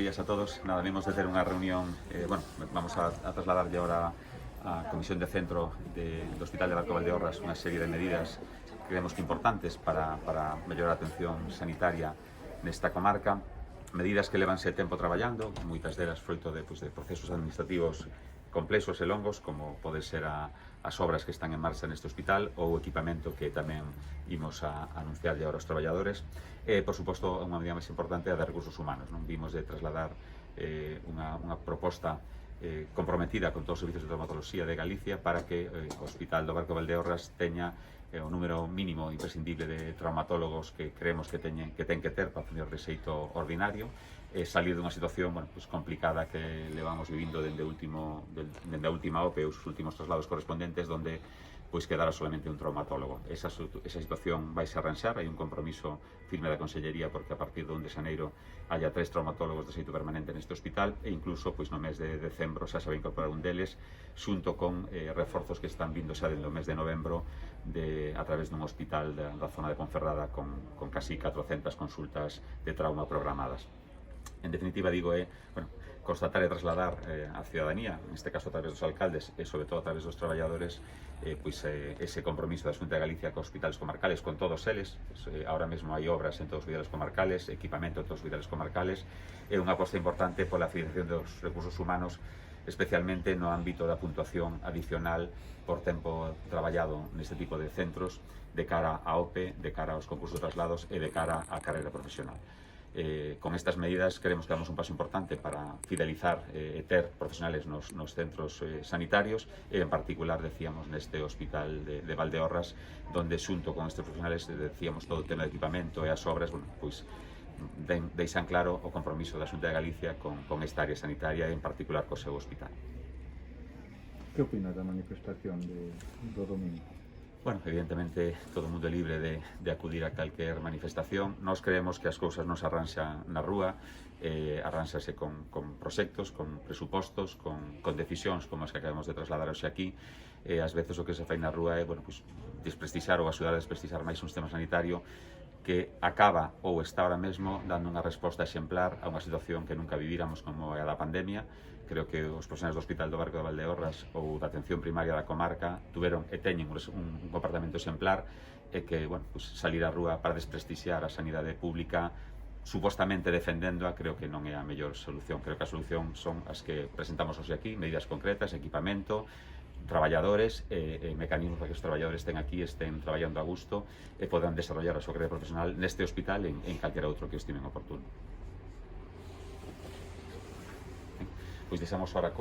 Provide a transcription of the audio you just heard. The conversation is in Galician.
Buenos días a todos. Nada, venimos de hacer una reunión, vamos a trasladarle ahora a Comisión de Centro do Hospital de Barco Valdeorras unha serie de medidas que creemos que importantes para mellorar a atención sanitaria nesta comarca, medidas que levanse tempo traballando, moitas delas froito de procesos administrativos complexos e longos, como pode ser as obras que están en marcha neste hospital ou o equipamento que tamén imos a anunciarlle ahora aos traballadores. Por suposto, unha medida máis importante é a de recursos humanos. Non vimos de trasladar unha proposta comprometida con todos os servicios de traumatoloxía de Galicia para que o Hospital do Barco Valdeorras teña o número mínimo imprescindible de traumatólogos que creemos que ten que ter para funcionar de xeito ordinario, salir dunha situación complicada que levamos vivindo dende a última OPE, os últimos traslados correspondentes, donde quedara solamente un traumatólogo. Esa situación vai se arranxar, hai un compromiso firme da Consellería porque a partir do 1 de xaneiro haya 3 traumatólogos de xeito permanente neste hospital e incluso no mes de decembro xa se vai incorporar un deles xunto con reforzos que están vindo xa dentro do mes de novembro a través dun hospital da zona de Ponferrada con casi 400 consultas de trauma programadas. En definitiva, digo, constatar e trasladar á ciudadanía, neste caso a través dos alcaldes e sobre todo a través dos traballadores, ese compromiso da Xunta de Galicia cos hospitales comarcales, con todos eles. Ahora mesmo hai obras en todos os hospitales comarcales, equipamento en todos os hospitales comarcales, e unha aposta importante pola fidelización dos recursos humanos, especialmente no ámbito da puntuación adicional por tempo traballado neste tipo de centros, de cara á OPE, de cara aos concursos de traslados e de cara á carreira profesional. Con estas medidas creemos que damos un paso importante para fidelizar e ter profesionales nos centros sanitarios e en particular, decíamos, neste hospital de Valdeorras, donde xunto con estes profesionales, decíamos, todo o tema de equipamento e as obras, deixan claro o compromiso da Xunta de Galicia con esta área sanitaria e en particular co seu hospital. Que opina da manifestación do domingo? Bueno, evidentemente todo o mundo é libre de acudir a calquer manifestación. Nós creemos que as cousas non se arranxan na rúa, arranxase con proxectos, con presupostos, con decisións como as que acabamos de trasladar hoxe aquí. Ás veces o que se fai na rúa é desprestixar ou axudar a desprestixar máis un sistema sanitario que acaba ou está ahora mesmo dando unha resposta exemplar a unha situación que nunca vivíramos como é a da pandemia. Creo que os profesionais do Hospital do Barco de Valdeorras ou da atención primaria da comarca tuveron e teñen un comportamento exemplar e que, salir á rúa para desprestixiar a sanidade pública supostamente defendéndoa, creo que non é a mellor solución. Creo que a solución son as que presentamos hoxe aquí, medidas concretas, equipamento, traballadores e mecanismos para que os traballadores estén traballando a gusto e podan desarrollar a súa carreira profesional neste hospital e en calquera outro que estimen oportuno. Deixamos ahora